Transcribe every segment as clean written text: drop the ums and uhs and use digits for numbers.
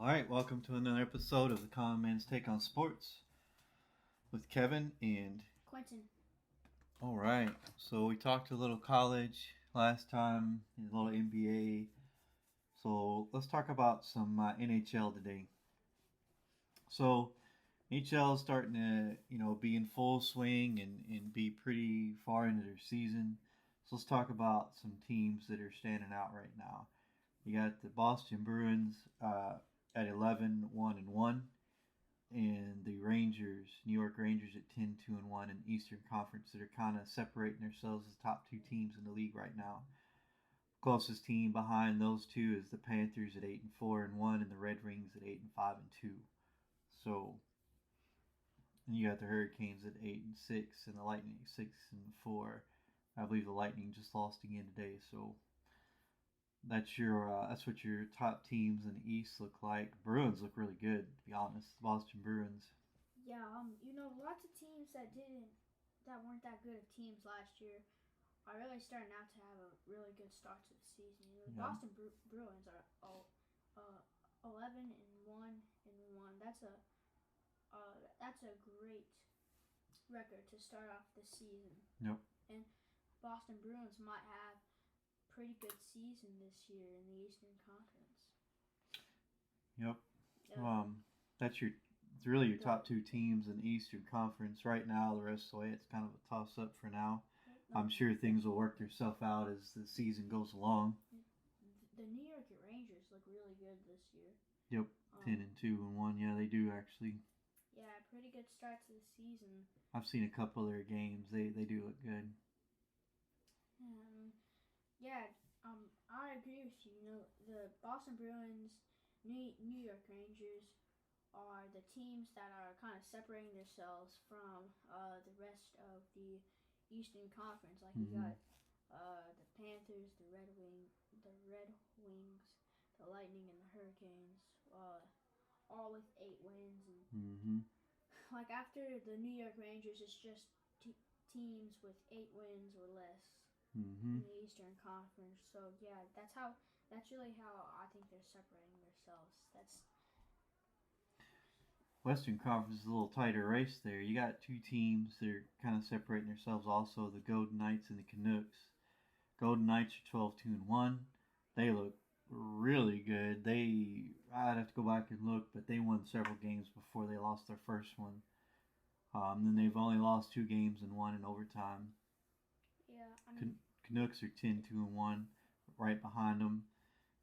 right, welcome to another episode of the Common Man's Take on Sports with Kevin and Quentin. All right, so we talked a little college last time, a little NBA. So let's talk about some NHL today. So NHL is starting to be in full swing and be pretty far into their season. So let's talk about some teams that are standing out right now. You got the Boston Bruins at 11, 1 and 1, and the Rangers, New York Rangers at 10, 2 and 1 in the Eastern Conference that are kind of separating themselves as top two teams in the league right now. Closest team behind those two is the Panthers at 8 and 4 and 1, and the Red Wings at 8 and 5 and 2. So, and you got the Hurricanes at 8 and 6, and the Lightning at 6 and 4. I believe the Lightning just lost again today. So that's what your top teams in the East look like. Bruins look really good, to be honest. The Boston Bruins. Yeah, lots of teams that weren't that good of teams last year are really starting out to have a really good start to the season. The Boston Bruins are 11 and 1 and 1. That's a great record to start off the season. Yep. And Boston Bruins might have a pretty good season this year in the Eastern Conference. Yep. It's really your top two teams in the Eastern Conference right now. The rest of the way, it's kind of a toss-up for now. I'm sure things will work themselves out as the season goes along. The New York Rangers look really good this year. Yep, 10 and 2 and 1. Yeah, they do actually. Yeah, pretty good start to the season. I've seen a couple of their games. They do look good. I agree with you. The Boston Bruins, New York Rangers are the teams that are kind of separating themselves from the rest of the Eastern Conference. Like you got the Panthers, the Red Wings, the Lightning, and the Hurricanes, all with 8 wins. And like after the New York Rangers, it's just teams with 8 wins or less in the Eastern Conference. So yeah, that's really how I think they're separating themselves. Western Conference is a little tighter race there. You got two teams that are kind of separating themselves also, the Golden Knights and the Canucks. Golden Knights are 12, 2 and 1. They look really good. I'd have to go back and look, but they won several games before they lost their first one. Then they've only lost 2 games and 1 in overtime. Yeah, Canucks are 10, 2 and 1, right behind them.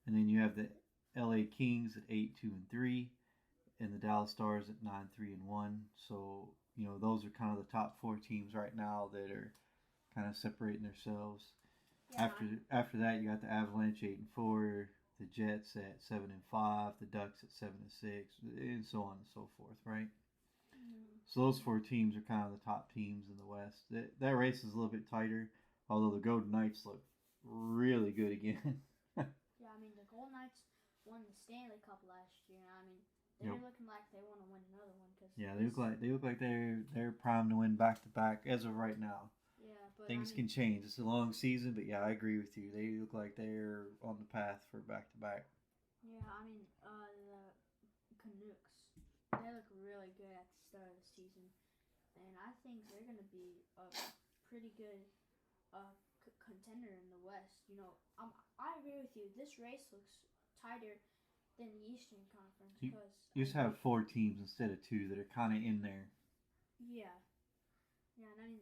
And then you have the LA Kings at 8, 2 and 3. And the Dallas Stars at 9, 3 and 1. So, those are kind of the top 4 teams right now that are kind of separating themselves. Yeah. After that, you got the Avalanche 8 and 4, the Jets at 7 and 5, the Ducks at 7 and 6, and so on and so forth, right? So those 4 teams are kind of the top teams in the West. That race is a little bit tighter, although the Golden Knights look really good again. Yeah, the Golden Knights won the Stanley Cup last year. They're looking like they want to win another one. They look like they're primed to win back to back as of right now. Yeah, but things can change. It's a long season, but yeah, I agree with you. They look like they're on the path for back to back. Yeah, the Canucks, they look really good at the start of the season, and I think they're going to be a pretty good contender in the West. I agree with you. This race looks tighter than the Eastern Conference because you just have 4 teams instead of 2 that are kind of in there. Yeah, and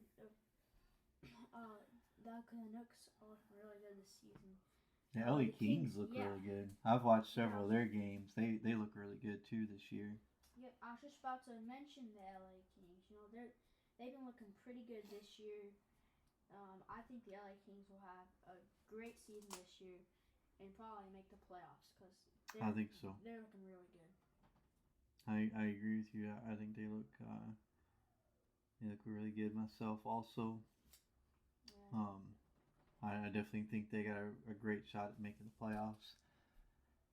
the Canucks are really good this season. The LA Kings look really good. I've watched several of their games. They look really good too this year. Yeah, I was just about to mention the LA Kings. They've been looking pretty good this year. I think the LA Kings will have a great season this year and probably make the playoffs because I think so. They're looking really good. I agree with you. I think they look really good myself also. Yeah. I definitely think they got a great shot at making the playoffs.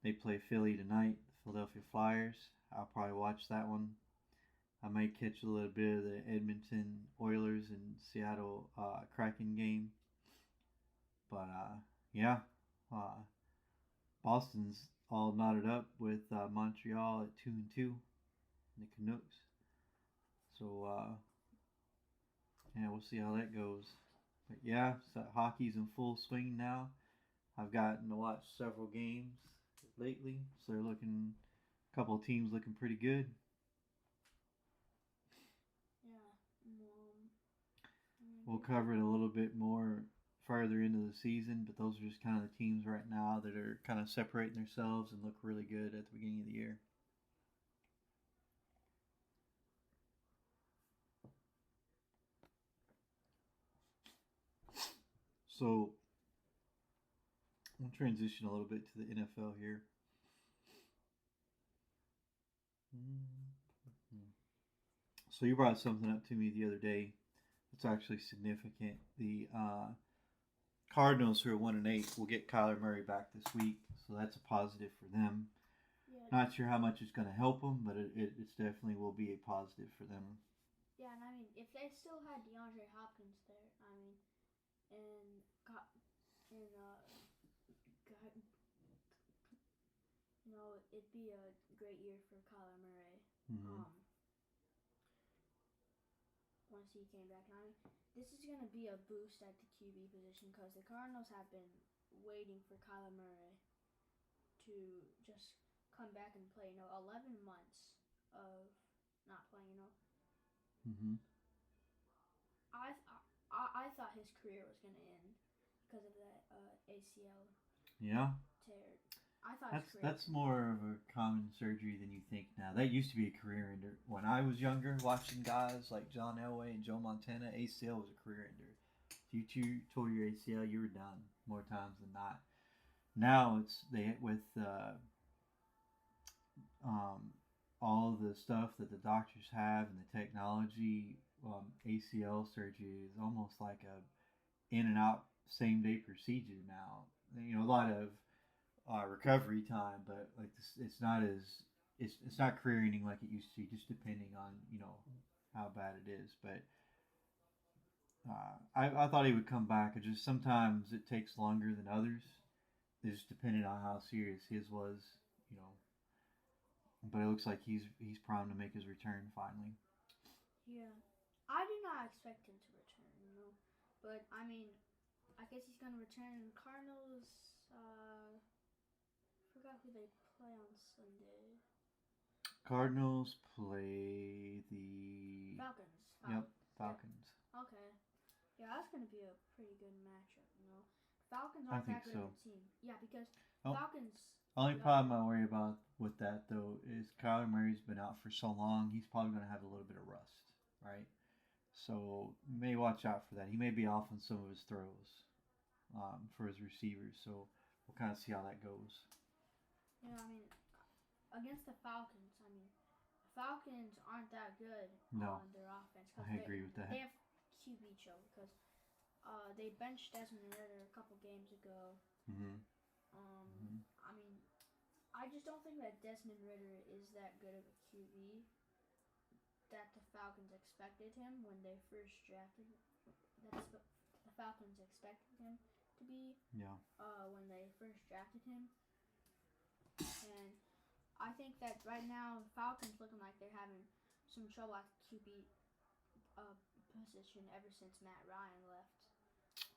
They play Philly tonight, the Philadelphia Flyers. I'll probably watch that one. I might catch a little bit of the Edmonton Oilers and Seattle Kraken game. But Boston's all knotted up with Montreal at 2-2, the Canucks. So yeah, we'll see how that goes. But yeah, so hockey's in full swing now. I've gotten to watch several games lately, so they're looking. A couple of teams looking pretty good. Yeah. We'll cover it a little bit more further into the season, but those are just kind of the teams right now that are kind of separating themselves and look really good at the beginning of the year. So we'll transition a little bit to the NFL here. So you brought something up to me the other day. It's actually significant. The Cardinals, who are 1-8, will get Kyler Murray back this week, so that's a positive for them. Yeah. Not sure how much it's going to help them, but it's definitely will be a positive for them. Yeah, and I mean, if they still had DeAndre Hopkins there, I mean, and it'd be a great year for Kyler Murray. Mm-hmm. Once he came back, and I mean, this is gonna be a boost at the QB position because the Cardinals have been waiting for Kyler Murray to just come back and play. 11 months of not playing. Mm-hmm. I thought his career was gonna end because of that ACL Yeah. tear. I thought that's more of a common surgery than you think now. That used to be a career ender. When I was younger, watching guys like John Elway and Joe Montana, ACL was a career ender. If you tore your ACL, you were done more times than not. Now it's with all the stuff that the doctors have and the technology. ACL surgery is almost like a in and out same day procedure now. A lot of recovery time, but like this, it's not as it's not career ending like it used to be. Just depending on how bad it is. But I thought he would come back. It just sometimes it takes longer than others. It's just depending on how serious his was. You know, but it looks like he's primed to make his return finally. Yeah, I did not expect him to return. But I mean, I guess he's gonna return. Cardinals. Forgot who they play on Sunday. Cardinals play the Falcons. Yep, Falcons. Yeah. Okay. Yeah, that's gonna be a pretty good matchup. Falcons aren't that good of a team. Yeah, because Falcons. Only problem I worry about with that though is Kyler Murray's been out for so long. He's probably going to have a little bit of rust, right? So you may watch out for that. He may be off on some of his throws for his receivers. So we'll kind of see how that goes. Yeah, I mean, against the Falcons, Falcons aren't that good on their offense. I agree with that. They have QB choke because they benched Desmond Ritter a couple games ago. Mm-hmm. I mean, I just don't think that Desmond Ritter is that good of a QB that the Falcons expected him when they first drafted him. The Falcons expected him to be. Yeah. When they first drafted him, and I think that right now Falcons looking like they're having some trouble at the QB position ever since Matt Ryan left.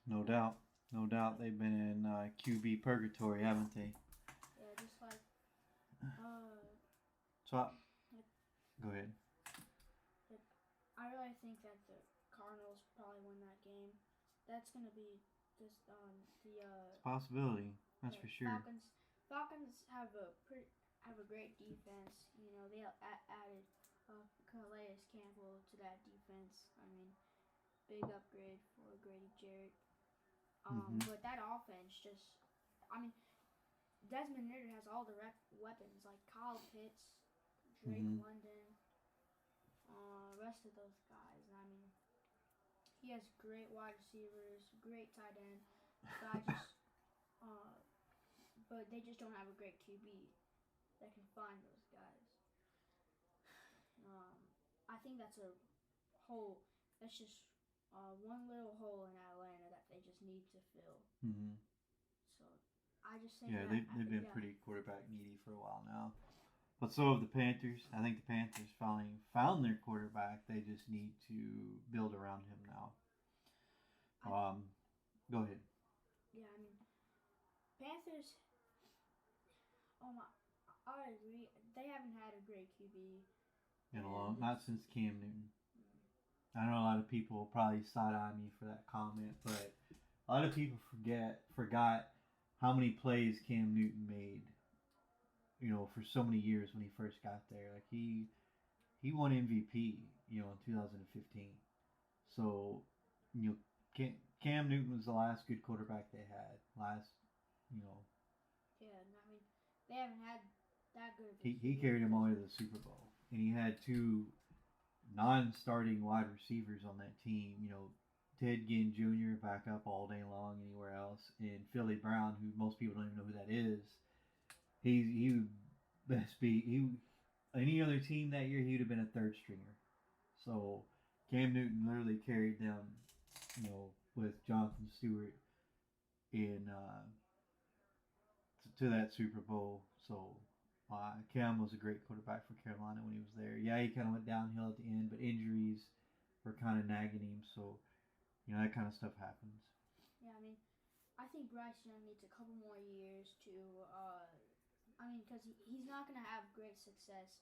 No doubt. No doubt they've been in QB purgatory, haven't they? Yeah, just like. Go ahead. I really think that the Cardinals probably win that game. That's gonna be just the. It's a possibility. That's for sure. Falcons have a great defense. They added Calais Campbell to that defense. I mean, big upgrade for Grady Jarrett. But that offense Desmond Ritter has all the weapons like Kyle Pitts, Drake London, rest of those guys. I mean, he has great wide receivers, great tight end. But they just don't have a great QB that can find those guys. I think that's a hole. That's just one little hole in Atlanta that they just need to fill. Mm-hmm. So I just think Yeah, that they've been yeah, pretty quarterback needy for a while now. But so have the Panthers. I think the Panthers finally found their quarterback. They just need to build around him now. I Go ahead. yeah. I mean, Panthers. My, I agree. They haven't had a great QB, In a and long, not since Cam Newton. I know a lot of people will probably side eye me for that comment, but a lot of people forgot how many plays Cam Newton made. For so many years when he first got there. Like he won MVP. In 2015. So you know, Cam Newton was the last good quarterback they had. You know, yeah. I mean, they haven't had that good of a he QB carried him all because the way to the Super Bowl, and he had two non-starting wide receivers on that team. Ted Ginn Jr. back up all day long anywhere else, and Philly Brown, who most people don't even know who that is. He would best be any other team that year. He would have been a third stringer. So Cam Newton literally carried them, with Jonathan Stewart in to that Super Bowl. So Cam was a great quarterback for Carolina when he was there. Yeah, he kind of went downhill at the end, but injuries were kind of nagging him. So that kind of stuff happens. yeah. I mean, I think Bryce Young needs a couple more years to. I mean, because he's not going to have great success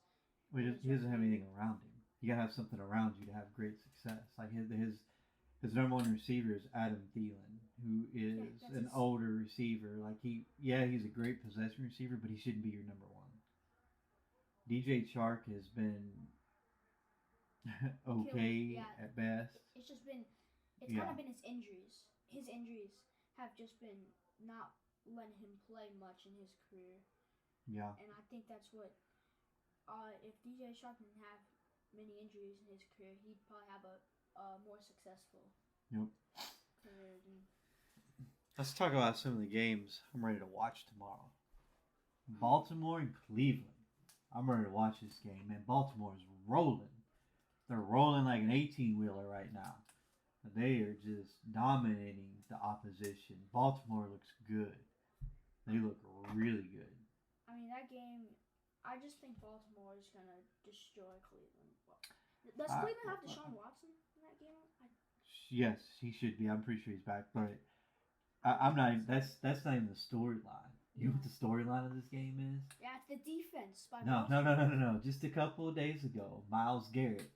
Well, in his he doesn't have rookie year. anything around him. You gotta have something around you to have great success. Like his number one receiver is Adam Thielen, who Yeah, is that's an his. older receiver. Like he's a great possession receiver, but he shouldn't be your number one. DJ Chark has been okay Yeah, at best. it's just been. It's kind Yeah, of been his injuries. His injuries have just been not letting him play much in his career, yeah, and I think that's what. If DJ Shark didn't have many injuries in his career, he'd probably have a more successful yep. career. Let's talk about some of the games I'm ready to watch tomorrow. Baltimore and Cleveland. I'm ready to watch this game, man. Baltimore is rolling. They're rolling like an 18 wheeler right now. They are just dominating the opposition. Baltimore looks good. They look really good. I mean, that game, I just think Baltimore is going to destroy Cleveland. Does I, Cleveland have Deshaun Watson in that game? yes, he should be. I'm pretty sure he's back, but I'm not. Even, that's not even the storyline. You know what the storyline of this game is? Yeah, it's the defense by No, no, Baltimore. no, no, no, no. Just a couple of days ago, Myles Garrett,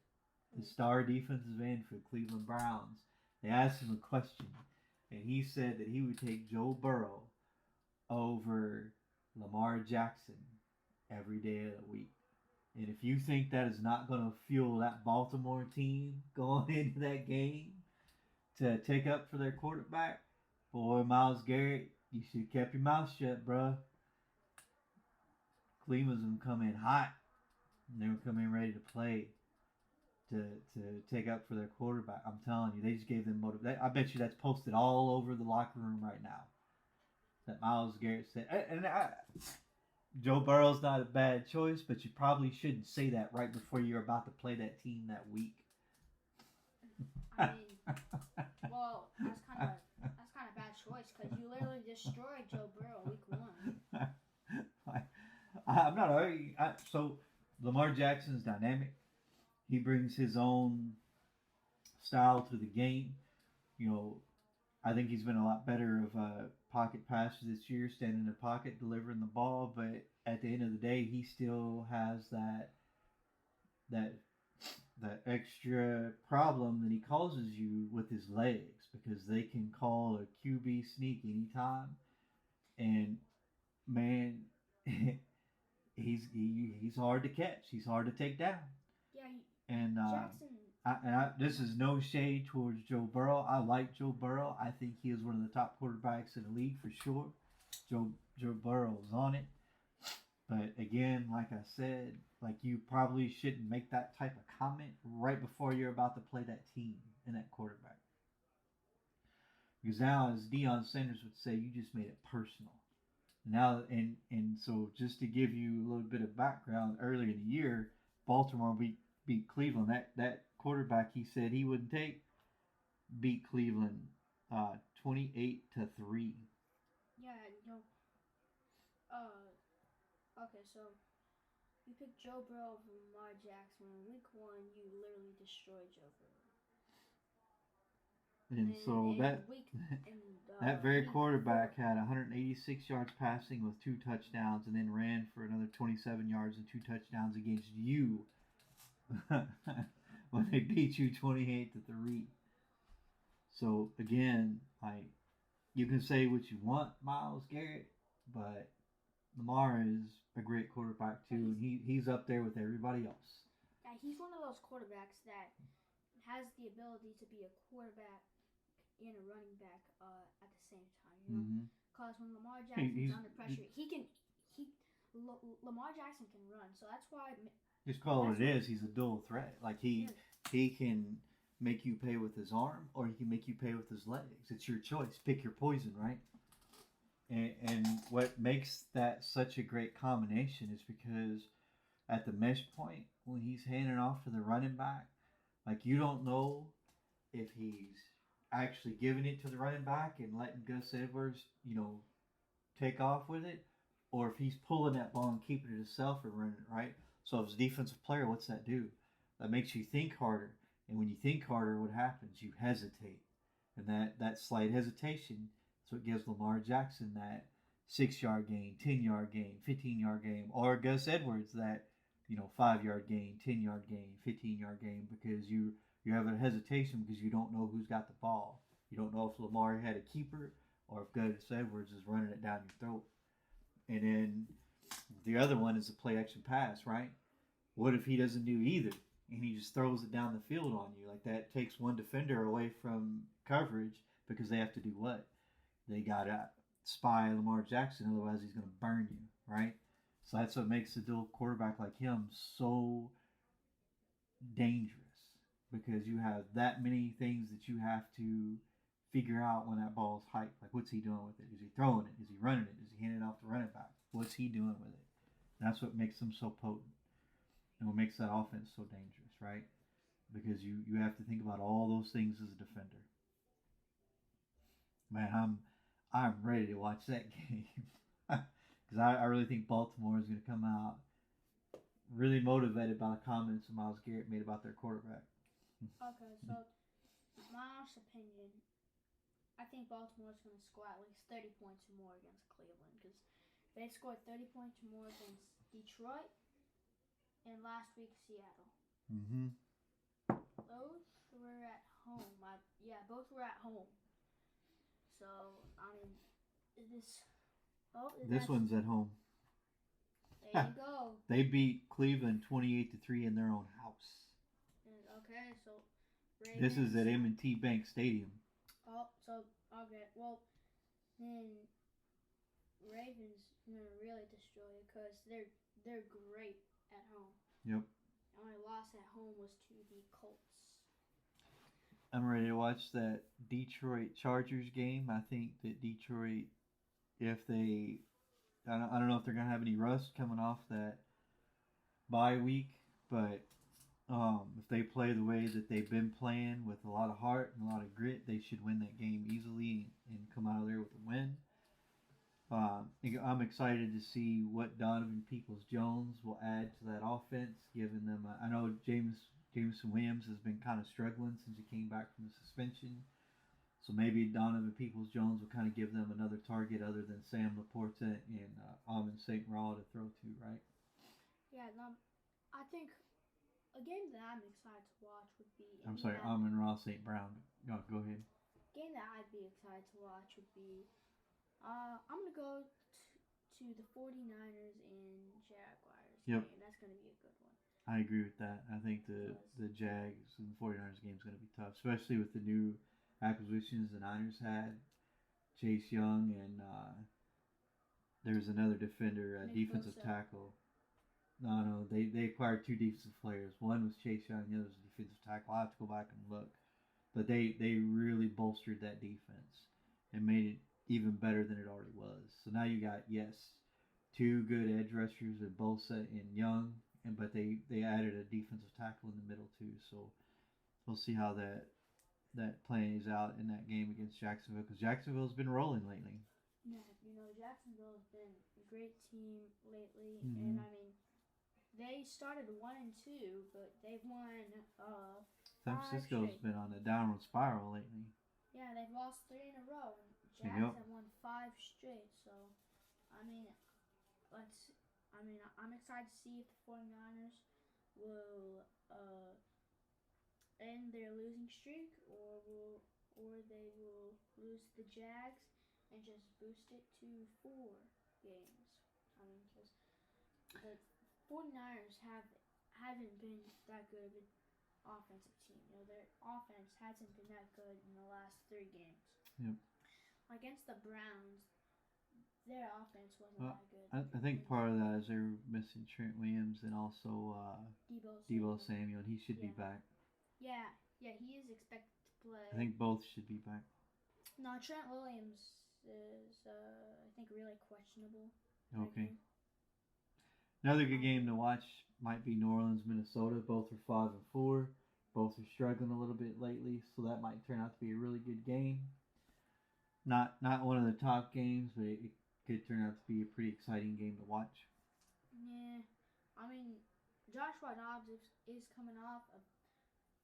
the star defensive end for the Cleveland Browns, they asked him a question, and he said that he would take Joe Burrow over Lamar Jackson every day of the week. And if you think that is not going to fuel that Baltimore team going into that game to take up for their quarterback, boy, Myles Garrett, you should have kept your mouth shut, bruh. Cleveland's going to come in hot. And they're going to come in ready to play to take up for their quarterback. I'm telling you, they just gave them motivation. I bet you that's posted all over the locker room right now. That Myles Garrett said. Joe Burrow's not a bad choice, but you probably shouldn't say that right before you're about to play that team that week. I mean, well, that's kind of a bad choice because you literally destroyed Joe Burrow week one. I'm not arguing. So Lamar Jackson's dynamic. He brings his own style to the game. I think he's been a lot better of pocket passes this year, standing in the pocket, delivering the ball. But at the end of the day, he still has that that extra problem that he causes you with his legs because they can call a QB sneak anytime. And man, he's hard to catch. He's hard to take down. Yeah, And Jackson. this is no shade towards Joe Burrow. I like Joe Burrow. I think he is one of the top quarterbacks in the league for sure. Joe Burrow's on it. But again, like I said, like you probably shouldn't make that type of comment right before you're about to play that team and that quarterback. Because now, as Deion Sanders would say, you just made it personal. Now, and so just to give you a little bit of background, earlier in the year, Baltimore beat Cleveland. That quarterback he said he wouldn't take beat Cleveland 28-3. Yeah, Okay, so you picked Joe Burrow over Lamar Jackson. In week one, you literally destroyed Joe Burrow. And And then so in that week in that very week four, quarterback had 186 yards passing with 2 touchdowns, and then ran for another 27 yards and 2 touchdowns against you when they beat you 28-3. So again, like, you can say what you want, Miles Garrett, but Lamar is a great quarterback too, and he's up there with everybody else. yeah, he's one of those quarterbacks that has the ability to be a quarterback and a running back at the same time. You know, because when Lamar Jackson's under pressure, Lamar Jackson can run, so that's why. Just call it what it is. He's a dual threat. Like he can make you pay with his arm, or he can make you pay with his legs. It's your choice. Pick your poison, right? And what makes that such a great combination is because at the mesh point, when he's handing off to the running back, like, you don't know if he's actually giving it to the running back and letting Gus Edwards, take off with it, or if he's pulling that ball and keeping it himself and running it, right? So as a defensive player, what's that do? That makes you think harder. And when you think harder, what happens? You hesitate. And that slight hesitation is what gives Lamar Jackson that 6 yard gain, 10 yard gain, 15 yard gain, or Gus Edwards that 5 yard gain, 10 yard gain, 15 yard gain, because you have a hesitation because you don't know who's got the ball. You don't know if Lamar had a keeper or if Gus Edwards is running it down your throat. And then the other one is the play action pass, right? What if he doesn't do either and he just throws it down the field on you? Like, that takes one defender away from coverage because they have to do what? They got to spy Lamar Jackson, otherwise he's going to burn you, right? So that's what makes a dual quarterback like him so dangerous, because you have that many things that you have to figure out when that ball's hyped. Like, what's he doing with it? Is he throwing it? Is he running it? Is he handing it off to running back? What's he doing with it? And that's what makes him so potent, and what makes that offense so dangerous, right? Because you have to think about all those things as a defender. Man, I'm ready to watch that game because I really think Baltimore is going to come out really motivated by the comments that Myles Garrett made about their quarterback. Okay, so my honest opinion, I think Baltimore's going to score at least 30 points or more against Cleveland, because they scored 30 points or more against Detroit and last week Seattle. Mm-hmm. Both were at home. Both were at home. So, I mean, this one's at home. There you go. They beat Cleveland 28-3 in their own house. Okay, so Ravens, this is at M&T Bank Stadium. Oh, so okay. Well, then Ravens gonna really destroy it because they're great at home. Yep. The only loss at home was to the Colts. I'm ready to watch that Detroit Chargers game. I think that Detroit, if they, I don't know if they're gonna have any rust coming off that bye week, but if they play the way that they've been playing with a lot of heart and a lot of grit, they should win that game easily and come out of there with a win. I'm excited to see what Donovan Peoples-Jones will add to that offense, giving them. I know Jameson Williams has been kind of struggling since he came back from the suspension, so maybe Donovan Peoples-Jones will kind of give them another target other than Sam Laporta and Amon St. Raw to throw to, right? Yeah, I think a game that I'm excited to watch would be. I'm sorry, Amon-Ra St. Brown. No, go ahead. Game that I'd be excited to watch would be. I'm gonna go to the 49ers and Jaguars game. That's gonna be a good one. I agree with that. I think the Jags and the 49ers game is going to be tough, especially with the new acquisitions the Niners had. Chase Young and there's another defender, defensive tackle. No, they acquired two defensive players. One was Chase Young, the other was a defensive tackle. I'll have to go back and look. But they really bolstered that defense and made it even better than it already was. So now you got, two good edge rushers in Bosa and Young, but they added a defensive tackle in the middle too. So we'll see how that plays out in that game against Jacksonville, because Jacksonville's been rolling lately. Yeah, Jacksonville's been great team lately, and Mm-hmm. I mean they started 1-2, but they've won San five Francisco's straight. been on a downward spiral lately. Yeah, they've lost three in a row, and Jags Yep. have won five straight. So I mean, let's. I mean, I'm excited to see if the 49ers will end their losing streak, or they will lose to the Jags and just boost it to 4 games. I mean, because the 49ers haven't been that good of an offensive team. You know, their offense hasn't been that good in the last 3 games. Yep. Against the Browns, their offense wasn't Well, that good. I think part of that is they're missing Trent Williams and also Debo Debo Samuel. Samuel, and he should be Yeah, back. yeah, he is expected to I play. think both should be back. No, Trent Williams is, I think, really questionable that Okay. game. Another good game to watch might be New Orleans, Minnesota. Both are 5-4. Both are struggling a little bit lately, so that might turn out to be a really good game. Not one of the top games, but it could turn out to be a pretty exciting game to watch. Yeah, I mean, Joshua Dobbs is coming off a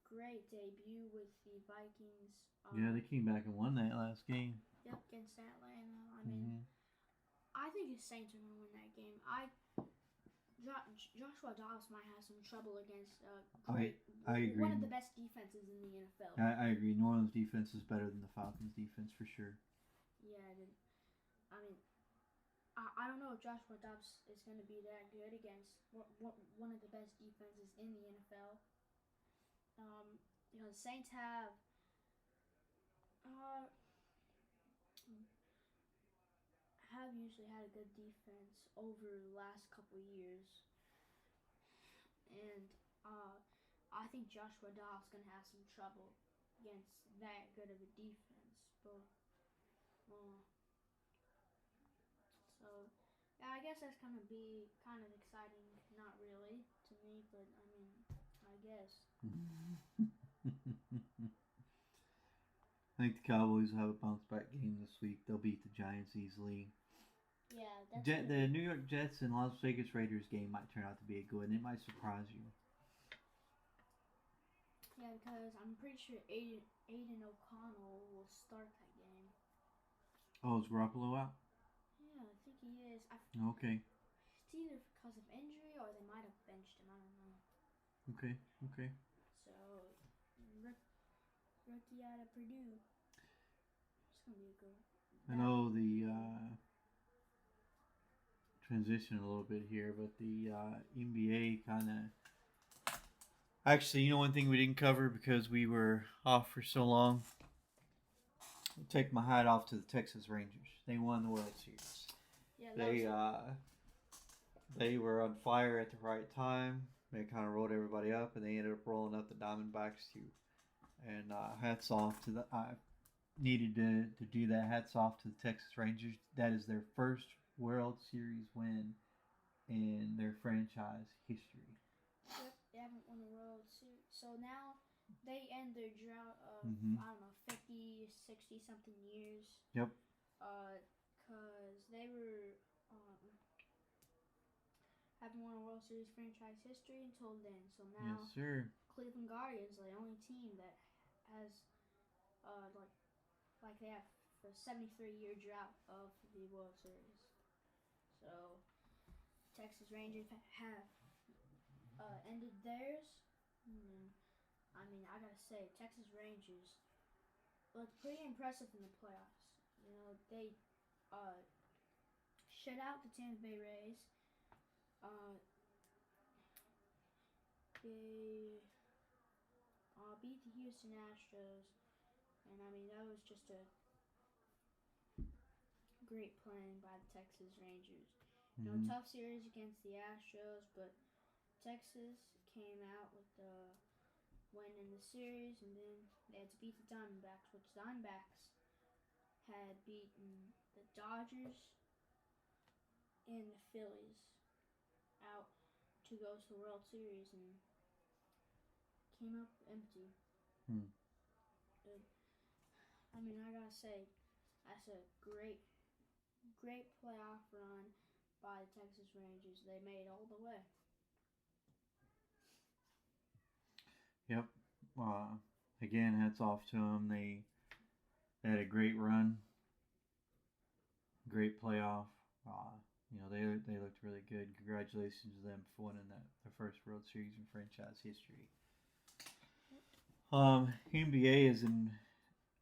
great debut with the Vikings. Yeah, they came back and won that last game. Yep, against Atlanta. I mean, Mm-hmm. I think the Saints are going to win that game. Joshua Dobbs might have some trouble against I agree. one of the best defenses in the NFL. I agree. New Orleans defense is better than the Falcons defense for sure. Yeah, I mean, I don't know if Joshua Dobbs is going to be that good against one of the best defenses in the NFL. The Saints uh, have usually had a good defense over the last couple years, and I think Joshua Dobbs is going to have some trouble against that good of a defense. But so yeah, I guess that's gonna be kind of exciting. Not really to me, but I mean, I guess. I think the Cowboys will have a bounce back game this week. They'll beat the Giants easily. Yeah, that's The New York Jets and Las Vegas Raiders game might turn out to be a good one. It might surprise you. Yeah, because I'm pretty sure Aiden O'Connell will start that game. Oh, is Garoppolo out? Yeah, I think he is. Okay. It's either because of injury or they might have benched him. I don't know. Okay. Okay. So, rookie out of Purdue. It's gonna be a good. I know the transition a little bit here, but the NBA kind of. Actually, you know one thing we didn't cover because we were off for so long? I'll take my hat off to the Texas Rangers. They won the World Series. Yeah, They were on fire at the right time. They kind of rolled everybody up, and they ended up rolling up the Diamondbacks too. And hats off to the. I needed to do that. Hats off to the Texas Rangers. That is their first World Series win in their franchise history. Yep, they haven't won a World Series. So now they end their drought of, Mm-hmm. I don't know, 50, 60 something years. Yep. Because they were haven't won a World Series franchise history until then. So now Yes, sir. Cleveland Guardians are the only team that has like they have a 73-year drought of the World Series. So Texas Rangers have ended theirs. I mean, I gotta say, Texas Rangers looked pretty impressive in the playoffs. You know, they shut out the Tampa Bay Rays. They beat the Houston Astros, and I mean that was just a great playing by the Texas Rangers. Mm-hmm. You know, tough series against the Astros, but Texas came out with the win in the series, and then they had to beat the Diamondbacks, which the Diamondbacks had beaten the Dodgers and the Phillies out to go to the World Series and came up empty. I mean, I gotta say, that's a great playoff run by the Texas Rangers. They made it all the way. Yep. Uh, Again, hats off to them. They had a great run, great playoff. They looked really good. Congratulations to them for winning their first World Series in franchise history. NBA is in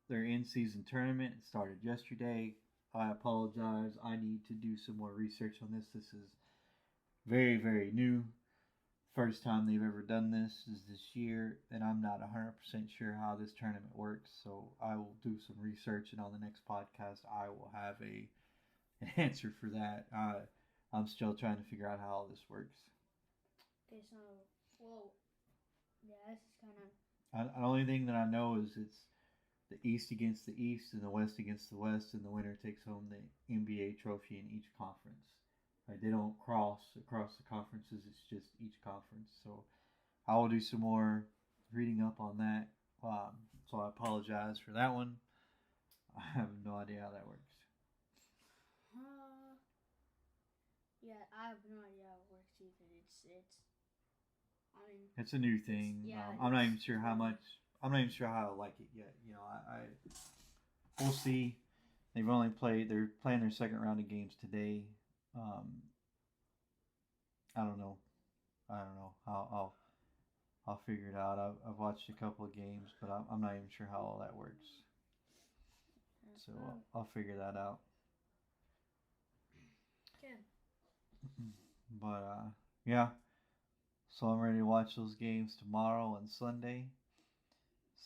their in-season tournament. It started yesterday. I apologize. I need to do some more research on this. This is very, very new. First time they've ever done this is this year, and I'm not 100% sure how this tournament works. So I will do some research, and on the next podcast, I will have an answer for that. I'm still trying to figure out how all this works. Okay, so, well, yeah, this is kind of. The only thing that I know is it's the East against the East and the West against the West, and the winner takes home the NBA trophy in each conference. Right? They don't cross across the conferences; it's just each conference. So I will do some more reading up on that. So I apologize for that one. I have no idea how that works. Yeah, I have no idea how it works either. I mean, it's a new thing. I'm not even sure how much. I'm not even sure how I like it yet. We'll see. They've only played. They're playing their second round of games today. I don't know. I'll figure it out. I've watched a couple of games, but I'm not even sure how all that works. So I'll figure that out. Yeah. But yeah. So I'm ready to watch those games tomorrow and Sunday.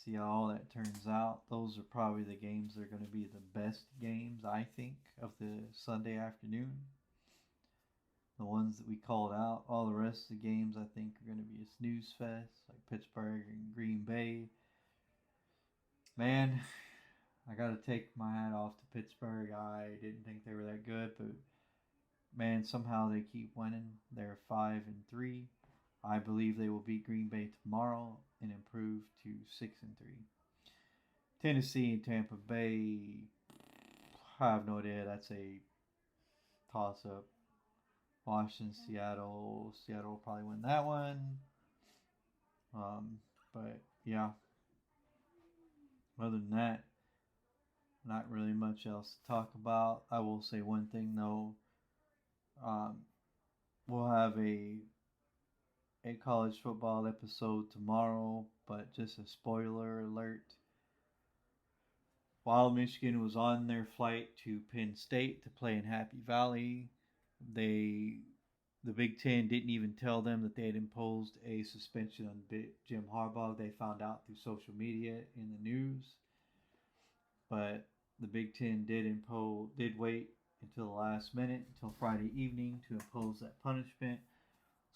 See how all that turns out. Those are probably the games that are going to be the best games, I think, of the Sunday afternoon. The ones that we called out. All the rest of the games, I think, are going to be a snooze fest, like Pittsburgh and Green Bay. Man, I got to take my hat off to Pittsburgh. I didn't think they were that good, but man, somehow they keep winning. They're 5-3. I believe they will beat Green Bay tomorrow and improve to 6-3. Tennessee and Tampa Bay, I have no idea. That's a toss-up. Washington, Seattle. Seattle will probably win that one. But yeah. Other than that, not really much else to talk about. I will say one thing though. We'll have a college football episode tomorrow, but just a spoiler alert. While Michigan was on their flight to Penn State to play in Happy Valley, the Big Ten didn't even tell them that they had imposed a suspension on Jim Harbaugh. They found out through social media in the news, but the Big Ten did wait until the last minute, until Friday evening, to impose that punishment.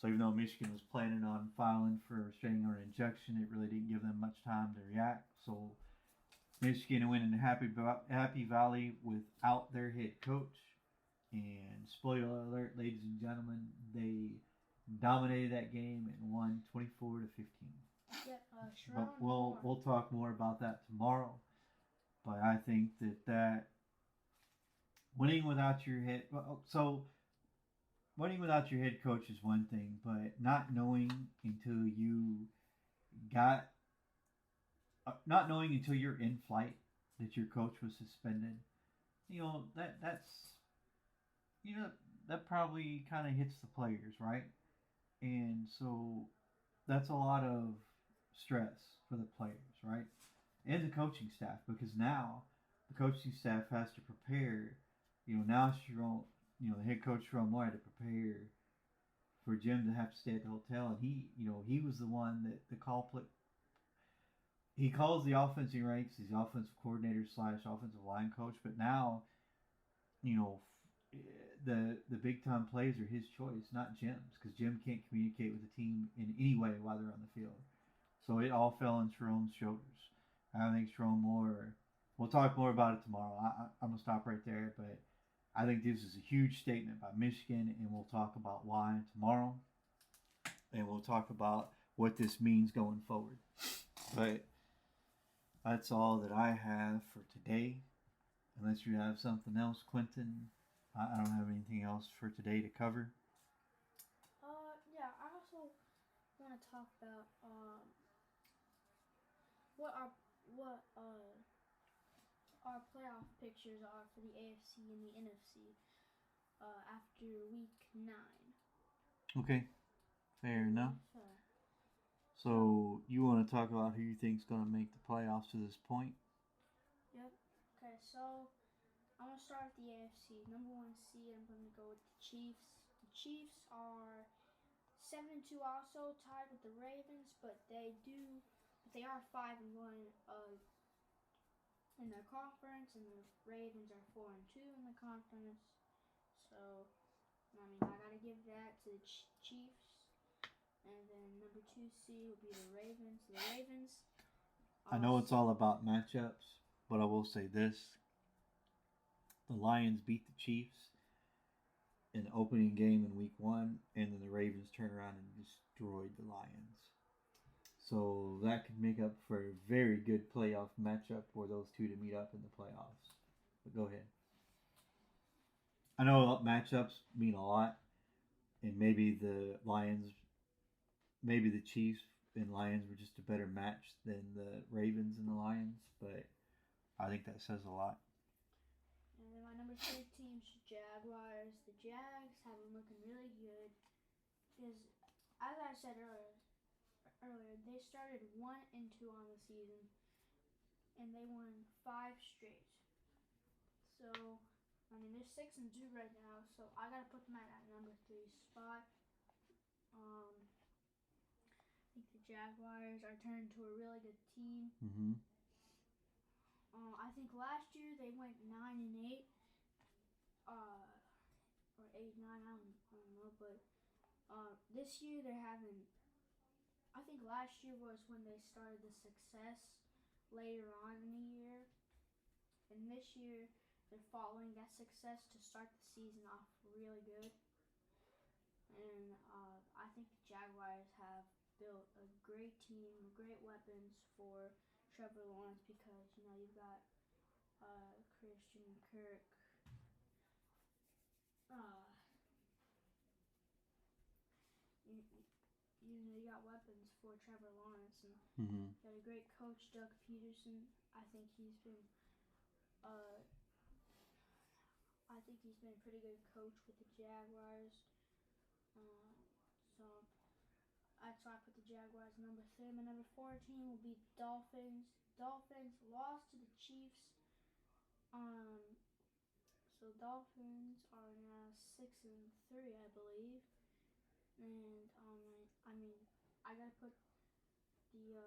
So even though Michigan was planning on filing for a restraining order injunction, it really didn't give them much time to react. So Michigan went into Happy Valley without their head coach. And spoiler alert, ladies and gentlemen, they dominated that game and won 24-15. Yep, but we'll talk more about that tomorrow. But I think that winning without your head winning without your head coach is one thing, but not knowing until you're in flight that your coach was suspended, that probably kind of hits the players, right? And so that's a lot of stress for the players, right? And the coaching staff, because now the coaching staff has to prepare. Now Sharon, the head coach Sharon Moore had to prepare for Jim to have to stay at the hotel, and he was the one that he calls the offensive ranks. He's the offensive coordinator / offensive line coach, but now, the big time plays are his choice, not Jim's, because Jim can't communicate with the team in any way while they're on the field. So it all fell on Sharon's shoulders. I think Sharon Moore. We'll talk more about it tomorrow. I'm gonna stop right there, but I think this is a huge statement by Michigan, and we'll talk about why tomorrow, and we'll talk about what this means going forward. But that's all that I have for today. Unless you have something else, Quentin, I don't have anything else for today to cover. Yeah, I also want to talk about what our what our playoff pictures are for the AFC and the NFC after week 9. Okay, fair enough. So, So you want to talk about who you think's going to make the playoffs to this point? yep. Okay, so I'm gonna start with the AFC. Number 1 seed, I'm gonna go with the Chiefs. The Chiefs are 7-2, also tied with the Ravens, but they are 5-1 in their conference, and the Ravens are 4-2 in the conference. So I mean, I gotta give that to the Chiefs. And then number 2 seed will be the Ravens. The Ravens. I know it's all about matchups, but I will say this: the Lions beat the Chiefs in the opening game in Week 1, and then the Ravens turned around and destroyed the Lions. So that could make up for a very good playoff matchup for those two to meet up in the playoffs. But go ahead. I know matchups mean a lot, and maybe the Lions, maybe the Chiefs and Lions were just a better match than the Ravens and the Lions, but I think that says a lot. And then my number 3 team's Jaguars. The Jags have been looking really good because, as I said earlier, they started 1-2 on the season, and they won 5 straight. So I mean, they're 6-2 right now, so I gotta put them at that number 3 spot. I think the Jaguars are turning to a really good team. Mm-hmm. I think last year they went 9-8, or 8-9. I don't know, but this year they're having. I think last year was when they started the success later on in the year, and this year they're following that success to start the season off really good. And I think the Jaguars have built a great team, great weapons for Trevor Lawrence, because you've got Christian Kirk. You got weapons for Trevor Lawrence, and you got a great coach, Doug Peterson. I think he's been a pretty good coach with the Jaguars. So that's why I put the Jaguars number 3. My number 4 team will be Dolphins. Dolphins lost to the Chiefs. So Dolphins are now 6-3, I believe. And I mean, I gotta put the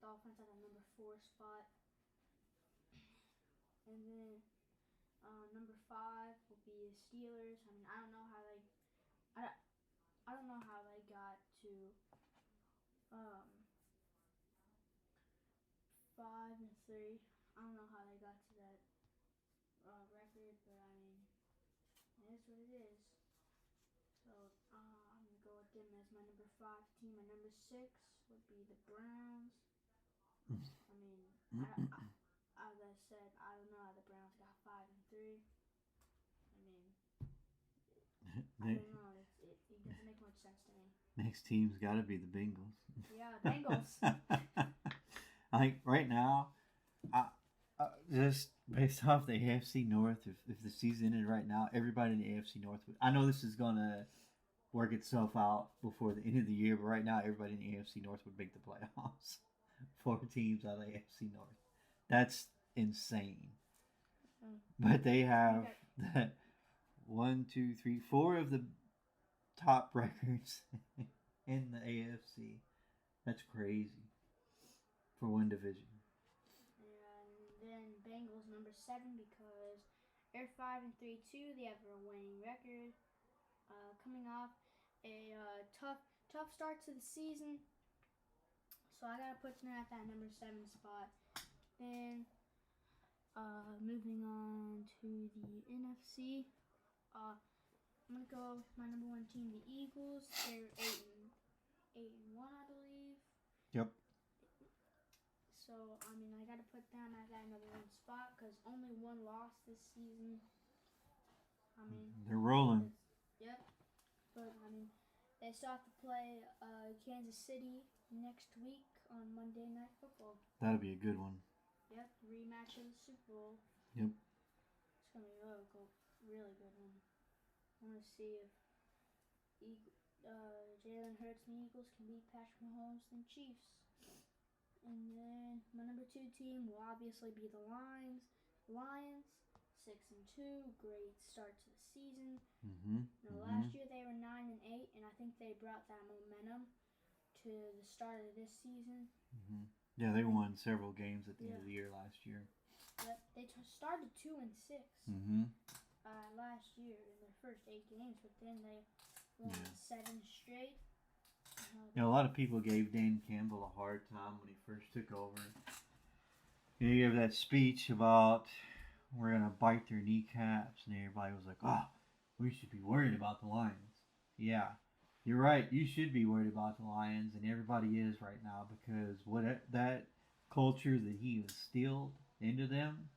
Dolphins at a number 4 spot. And then number 5 will be the Steelers. I mean, I don't know how they got to 5-3. I don't know how they got to that record, but I mean, it is what it is. So I'm gonna go with them as my number 5 team. My number 6 would be the Browns. I mean, as I said, I don't know how the Browns got 5-3. I mean, I don't know. It doesn't make much sense to me. Next team's got to be the Bengals. Yeah, Bengals. I think right now, just based off the AFC North, if the season ended right now, everybody in the AFC North would. I know this is gonna work itself out before the end of the year, but right now, everybody in the AFC North would make the playoffs. 4 teams out of the AFC North. That's insane. But they have 1, 2, 3, 4 of the top records in the AFC. That's crazy for one division. And then Bengals number 7, because they're 5-3 too. They have a winning record. Coming off a tough start to the season, so I gotta put them at that number 7 spot. Then moving on to the NFC, I'm gonna go with my number 1 team, the Eagles. They're 8-1, I believe. Yep. So I mean, I gotta put them at that number 1 spot because has only one loss this season. I mean, They're rolling. yep. But I mean, they still have to play Kansas City next week on Monday Night Football. That'll be a good one. Yep, rematch of the Super Bowl. Yep. It's gonna be a really good one. I want to see if Jalen Hurts and the Eagles can beat Patrick Mahomes and Chiefs. And then my number 2 team will obviously be the Lions. 6-2, great start to the season. Last year they were 9-8, and I think they brought that momentum to the start of this season. Yeah, they won several games at the end of the year last year. But they started 2-6 last year in their first 8 games, but then they won 7 straight. A lot of people gave Dan Campbell a hard time when he first took over. He gave that speech about we're going to bite their kneecaps, and everybody was like, oh, we should be worried about the Lions. Yeah, you're right. You should be worried about the Lions, and everybody is right now because that culture that he instilled into them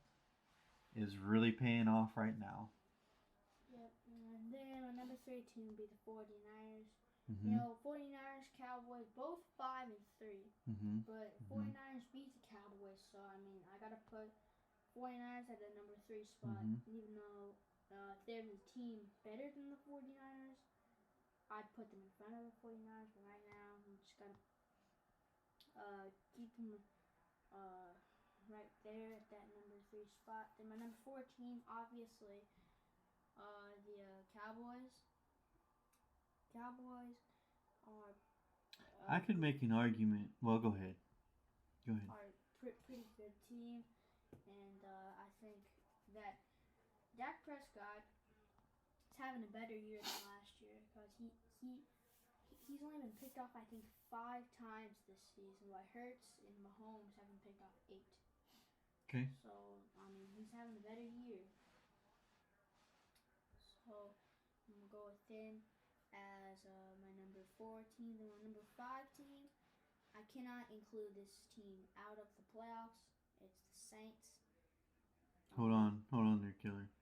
is really paying off right now. Yep, and then my number 3 team would be the 49ers. You know, 49ers, Cowboys, both 5-3. But 49ers beat the Cowboys, so I mean, I gotta put 49ers at the number 3 spot. Even though they're the team better than the 49ers, I'd put them in front of the 49ers. But right now, I'm just gotta keep them right there at that number 3 spot. Then my number 4 team, obviously, the Cowboys. Cowboys are. I could make an argument. Well, go ahead. Are pretty good team, and I think that Dak Prescott is having a better year than last year because he's only been picked off I think 5 times this season, while Hurts and Mahomes have been picked off 8. Okay. So I mean he's having a better year. So I'm gonna go with him as my number 4 team. Then my number 5 team, I cannot include this team out of the playoffs. It's the Saints. Hold on there, Killer.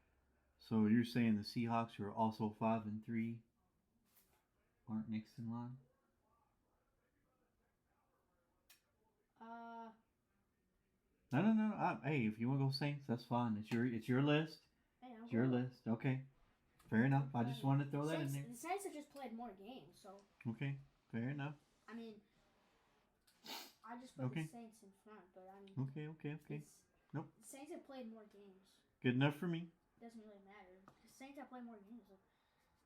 So you're saying the Seahawks, who are also 5-3, aren't next in line? No. Hey, if you want to go Saints, that's fine. It's your list. Hey, it's your list. Okay. Fair enough. I just wanted to throw that in there. The Saints have just played more games, so. Okay. Fair enough. I mean, I just put the Saints in front, but I mean. Okay. Nope. The Saints have played more games. Good enough for me. Doesn't really matter. The Saints have played more games. So.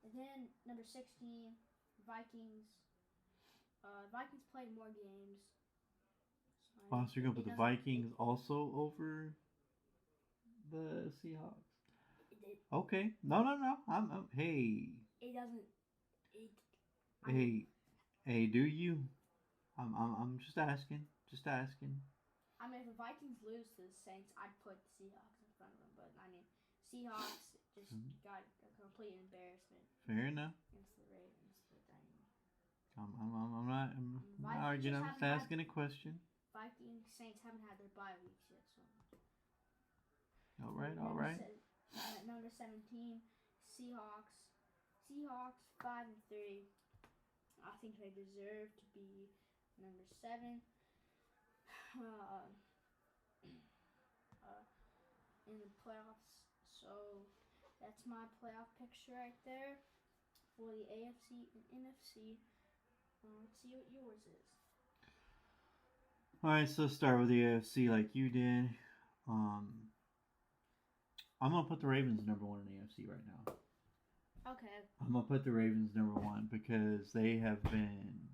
And then number 16, Vikings. Vikings played more games. So you're gonna put the Vikings also over the Seahawks? Okay. No. I'm hey. It doesn't. Hey. Do you? I'm just asking. I mean, if the Vikings lose to the Saints, I'd put the Seahawks in front of them. But I mean, Seahawks just got a complete embarrassment. Fair enough. Against the Ravens, but I mean. I'm not arguing. I'm just asking a question. Vikings, Saints haven't had their bye weeks yet, so. All right. Number 17, Seahawks. Seahawks 5-3. I think they deserve to be number 7. In the playoffs. So that's my playoff picture right there for the AFC and NFC. Let's see what yours is. Alright, so let's start with the AFC like you did. I'm going to put the Ravens number 1 in the AFC right now. Okay. I'm going to put the Ravens number 1 because they have been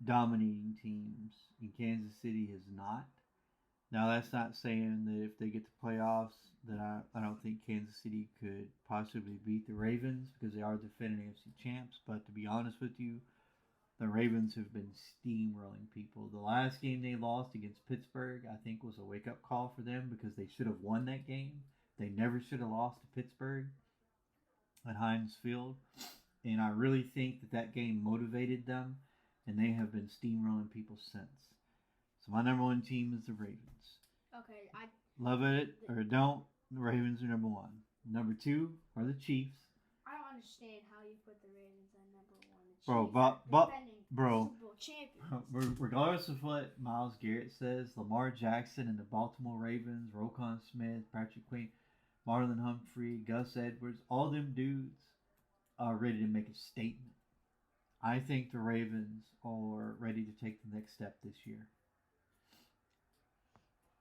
dominating teams, and Kansas City has not. Now, that's not saying that if they get to playoffs that I don't think Kansas City could possibly beat the Ravens because they are defending AFC champs. But to be honest with you, the Ravens have been steamrolling people. The last game they lost against Pittsburgh, I think, was a wake-up call for them because they should have won that game. They never should have lost to Pittsburgh at Heinz Field. And I really think that game motivated them, and they have been steamrolling people since. So my number 1 team is the Ravens. Okay, Love it or don't, the Ravens are number one. Number two are the Chiefs. I don't understand how you put the Ravens at number one. The Bro, Chiefs are defending bro, Super Bowl champions. regardless of what Miles Garrett says, Lamar Jackson and the Baltimore Ravens, Roquan Smith, Patrick Queen, Marlon Humphrey, Gus Edwards, all them dudes are ready to make a statement. I think the Ravens are ready to take the next step this year.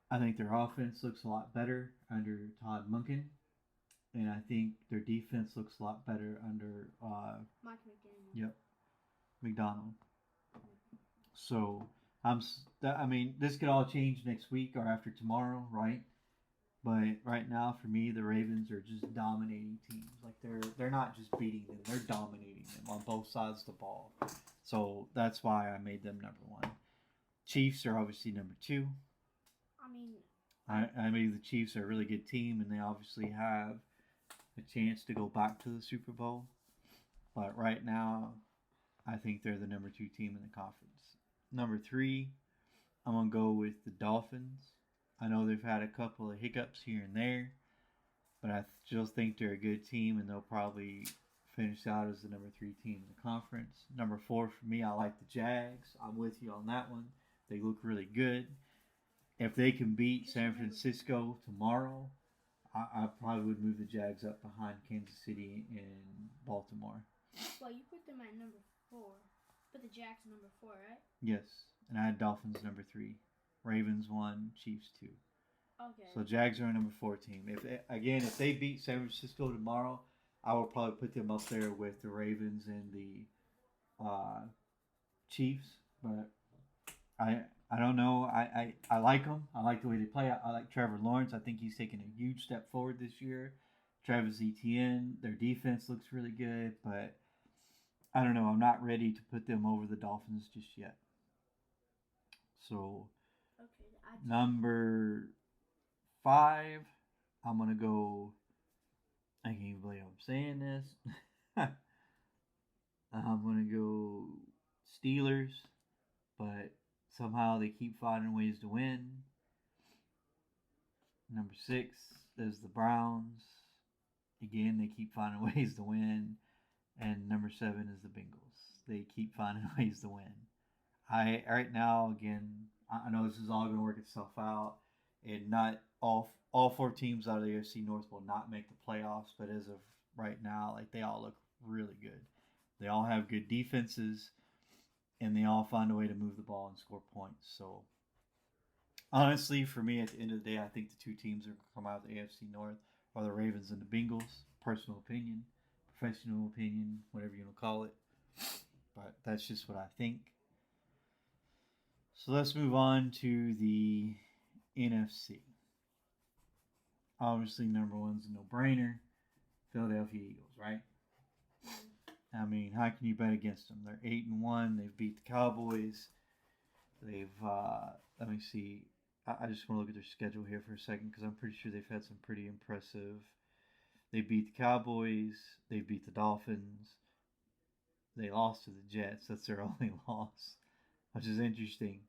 I think their offense looks a lot better under Todd Munkin, and I think their defense looks a lot better under Mike McDaniel. Yep, McDonald. So I mean, this could all change next week or after tomorrow, right? But right now, for me, the Ravens are just dominating teams. Like they're not just beating them; they're dominating them on both sides of the ball. So that's why I made them number one. Chiefs are obviously number two. I mean, I mean the Chiefs are a really good team, and they obviously have a chance to go back to the Super Bowl. But right now, I think they're the number two team in the conference. Number three, I'm gonna go with the Dolphins. I know they've had a couple of hiccups here and there, but I still think they're a good team, and they'll probably finish out as the number three team in the conference. Number four for me, I like the Jags. I'm with you on that one. They look really good. If they can beat San Francisco tomorrow, I probably would move the Jags up behind Kansas City and Baltimore. Well, you put them at number 4. Put the Jags at number 4, right? Yes, and I had Dolphins number 3, Ravens 1, Chiefs 2. Okay. So Jags are a number 4 team. If they beat San Francisco tomorrow, I will probably put them up there with the Ravens and the Chiefs. But I don't know. I like them. I like the way they play. I like Trevor Lawrence. I think he's taken a huge step forward this year. Travis Etienne. Their defense looks really good, but I don't know. I'm not ready to put them over the Dolphins just yet. So, number 5, I'm going to go. I can't even believe I'm saying this. I'm going to go Steelers, but somehow they keep finding ways to win. Number 6 is the Browns. Again, they keep finding ways to win. And number 7 is the Bengals. They keep finding ways to win. Right now, again, I know this is all going to work itself out, and not all 4 teams out of the AFC North will not make the playoffs. But as of right now, like they all look really good. They all have good defenses, and they all find a way to move the ball and score points. So, honestly, for me, at the end of the day, I think the 2 teams that come out of the AFC North are the Ravens and the Bengals. Personal opinion, professional opinion, whatever you want to call it. But that's just what I think. So let's move on to the NFC. Obviously, number 1's a no-brainer. Philadelphia Eagles, right? I mean, how can you bet against them? They're 8-1. They've beat the Cowboys. They've let me see. I just want to look at their schedule here for a second because I'm pretty sure they've had some pretty impressive. They beat the Cowboys. They beat the Dolphins. They lost to the Jets. That's their only loss, which is interesting.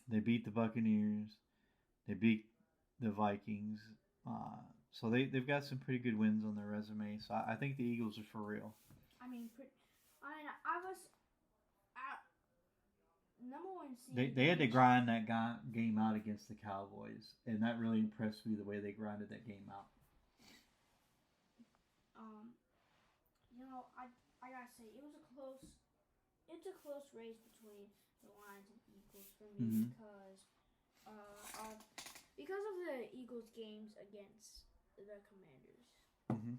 They beat the Buccaneers. They beat the Vikings. So they've got some pretty good wins on their resume. So I think the Eagles are for real. I was number 1 seed. They had to grind that game out against the Cowboys, and that really impressed me the way they grinded that game out. I gotta say it's a close race between the Lions and Eagles for me because of the Eagles games against the Commanders. Mm-hmm.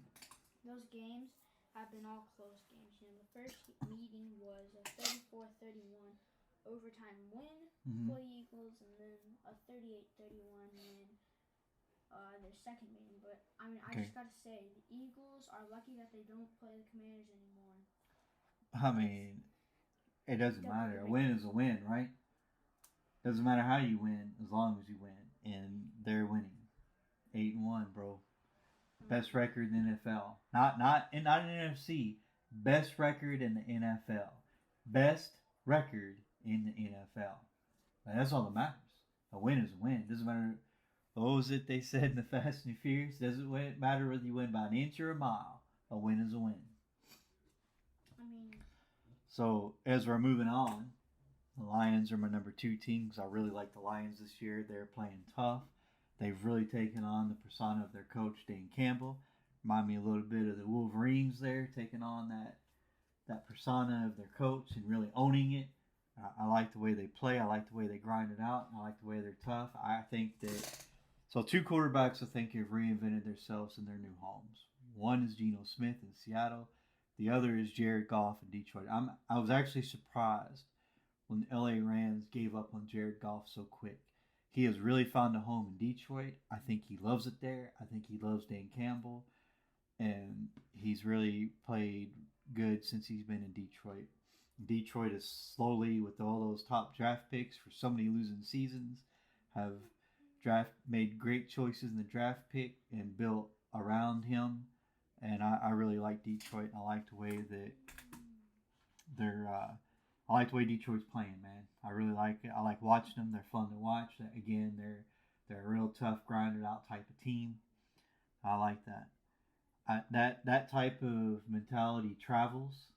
Those games have been all close games. The first meeting was a 34-31 overtime win for the Eagles, and then a 38-31 win their second meeting. But I just gotta say, the Eagles are lucky that they don't play the Commanders anymore. I mean, it doesn't matter. A win is a win, right? Doesn't matter how you win, as long as you win, and they're winning. 8-1, bro. Best record in the NFL. Not in NFC. Best record in the NFL. Best record in the NFL. Now, that's all that matters. A win is a win. Doesn't matter What was it they said in the Fast and Furious? Doesn't matter whether you win by an inch or a mile. A win is a win. I mean, So as we're moving on, the Lions are my number 2 team because I really like the Lions this year. They're playing tough. They've really taken on the persona of their coach, Dan Campbell. Remind me a little bit of the Wolverines there, taking on that persona of their coach and really owning it. I like the way they play. I like the way they grind it out. I like the way they're tough. I think that so 2 quarterbacks I think have reinvented themselves in their new homes. One is Geno Smith in Seattle. The other is Jared Goff in Detroit. I was actually surprised when the LA Rams gave up on Jared Goff so quick. He has really found a home in Detroit. I think he loves it there. I think he loves Dan Campbell. And he's really played good since he's been in Detroit. Detroit is slowly, with all those top draft picks for so many losing seasons, have made great choices in the draft pick and built around him. And I really like Detroit. I like the way that they're. I like the way Detroit's playing, man. I really like it. I like watching them. They're fun to watch. Again, they're a real tough, grinded out type of team. I like that. That type of mentality travels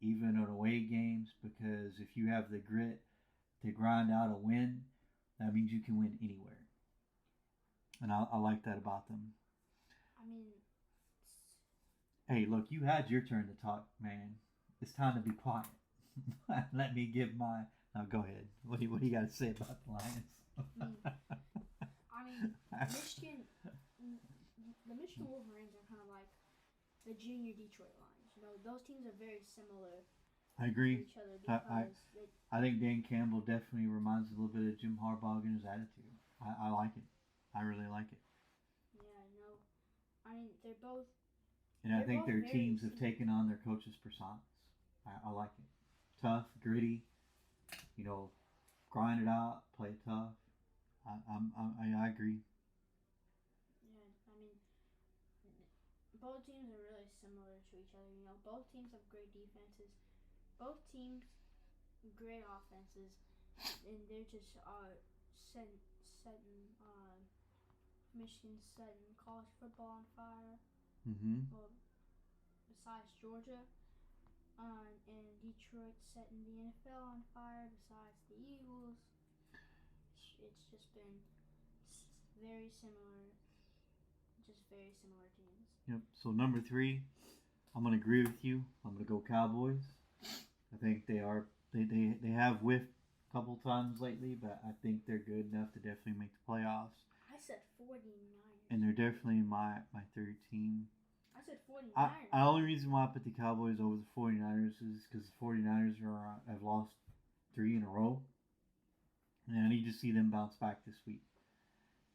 even on away games because if you have the grit to grind out a win, that means you can win anywhere. And I like that about them. I mean, Hey, look, you had your turn to talk, man. It's time to be quiet. Let me give my. Now go ahead. What do you got to say about the Lions? I mean, the Michigan Wolverines are kind of like the junior Detroit Lions. You know, those teams are very similar. I agree. To each other because I think Dan Campbell definitely reminds a little bit of Jim Harbaugh in his attitude. I like it. I really like it. Yeah, you know, I mean, they're both. And I think their teams have taken on their coaches' personas. I like it. Tough, gritty, you know, grind it out, play tough. I agree. Yeah, I mean, both teams are really similar to each other. You know, both teams have great defenses. Both teams great offenses, and they're just setting Michigan setting college football on fire. Mm-hmm. Well, besides Georgia, and Detroit setting the NFL on fire. Besides the Eagles, it's just been very similar, just very similar teams. Yep. So number 3, I'm gonna agree with you. I'm gonna go Cowboys. I think they are. They have whiffed a couple times lately, but I think they're good enough to definitely make the playoffs. I said 49ers. And they're definitely my third team. I said 49ers. The only reason why I put the Cowboys over the 49ers is because the 49ers have lost 3 in a row. And I need to see them bounce back this week.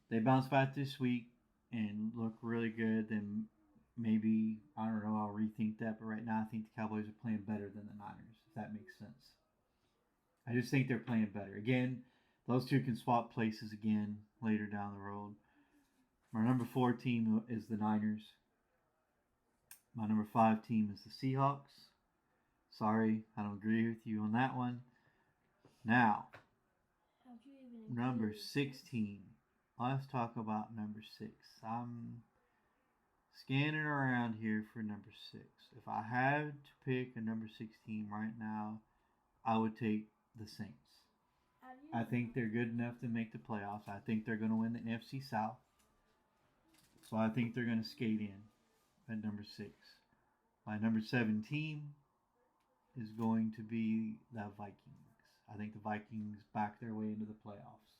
They bounce back this week and look really good, then maybe, I don't know, I'll rethink that. But right now I think the Cowboys are playing better than the Niners, if that makes sense. I just think they're playing better. Again, those two can swap places again later down the road. My number 4 team is the Niners. My number 5 team is the Seahawks. Sorry, I don't agree with you on that one. Now, number 16. Let's talk about number 6. I'm scanning around here for number 6. If I had to pick a number 16 right now, I would take the Saints. I think they're good enough to make the playoffs. I think they're going to win the NFC South. So I think they're going to skate in at number 6. My number 7 team is going to be the Vikings. I think the Vikings back their way into the playoffs.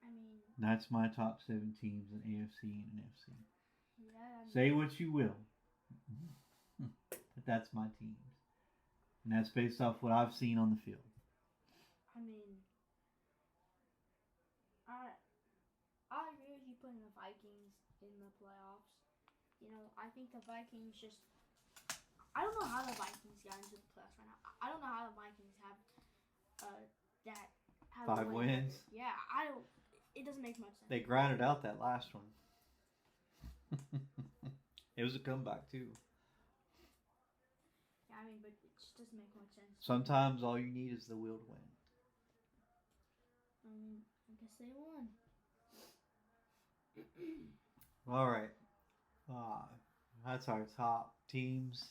I mean, that's my top 7 teams in AFC and NFC. Yeah. Say what you will, but that's my teams, and that's based off what I've seen on the field. I mean, I agree with you putting the Vikings in the playoffs. You know, I think the Vikings just. I don't know how the Vikings got into the playoffs right now. I don't know how the Vikings have that. Have 5 wins. Yeah, I don't. It doesn't make much sense. They grinded out that last one. It was a comeback too. Yeah, I mean, but it just doesn't make much sense. Sometimes all you need is the will to win. I guess they won. All right. Uh, that's our top teams.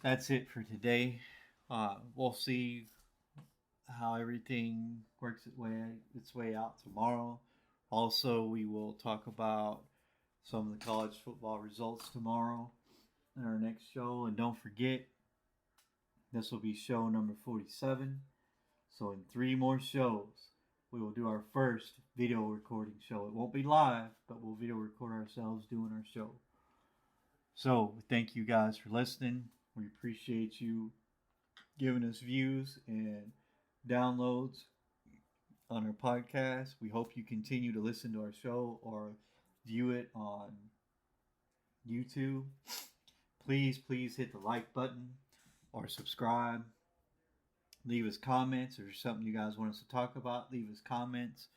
That's it for today. We'll see how everything works its way out tomorrow. Also, we will talk about some of the college football results tomorrow in our next show. And don't forget, this will be show number 47. So, in 3 more shows, we will do our first video recording show. It won't be live, but we'll video record ourselves doing our show. So, thank you guys for listening. We appreciate you giving us views and downloads on our podcast. We hope you continue to listen to our show or view it on YouTube. Please hit the like button or subscribe. Leave us comments. If there's something you guys want us to talk about, leave us comments.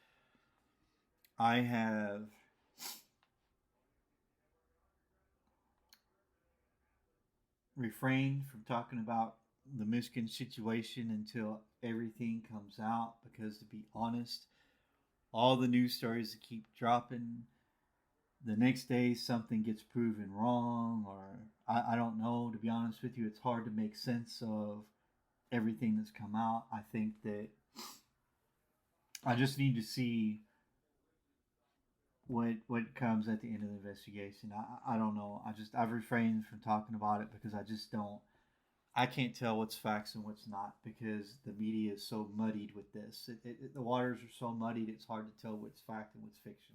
I have refrained from talking about the Michigan situation until everything comes out because, to be honest, all the news stories that keep dropping, the next day something gets proven wrong, or I don't know. To be honest with you, it's hard to make sense of everything that's come out. I think that I just need to see what comes at the end of the investigation. I don't know. I've refrained from talking about it because I can't tell what's facts and what's not because the media is so muddied with this. The waters are so muddied, it's hard to tell what's fact and what's fiction.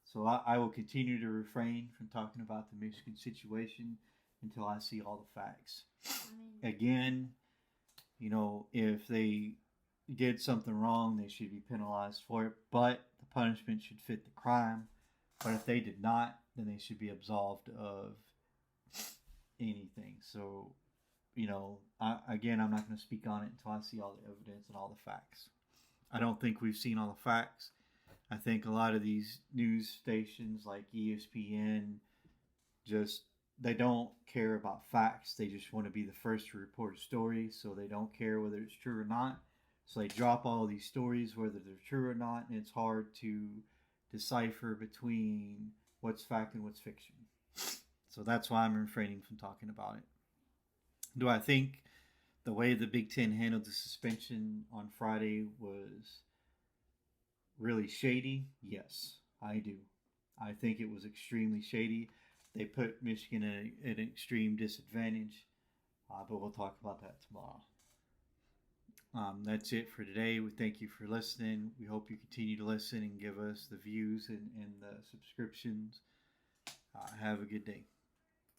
So I will continue to refrain from talking about the Michigan situation until I see all the facts. Again, if they did something wrong, they should be penalized for it, but the punishment should fit the crime. But if they did not, then they should be absolved of anything. So, I'm not going to speak on it until I see all the evidence and all the facts. I don't think we've seen all the facts. I think a lot of these news stations like ESPN they don't care about facts. They just want to be the first to report a story, so they don't care whether it's true or not. So they drop all these stories whether they're true or not, and it's hard to decipher between what's fact and what's fiction. So that's why I'm refraining from talking about it. Do I think the way the Big Ten handled the suspension on Friday was really shady? Yes, I do. I think it was extremely shady. They put Michigan at an extreme disadvantage, but we'll talk about that tomorrow. That's it for today. We thank you for listening. We hope you continue to listen and give us the views and the subscriptions. Have a good day.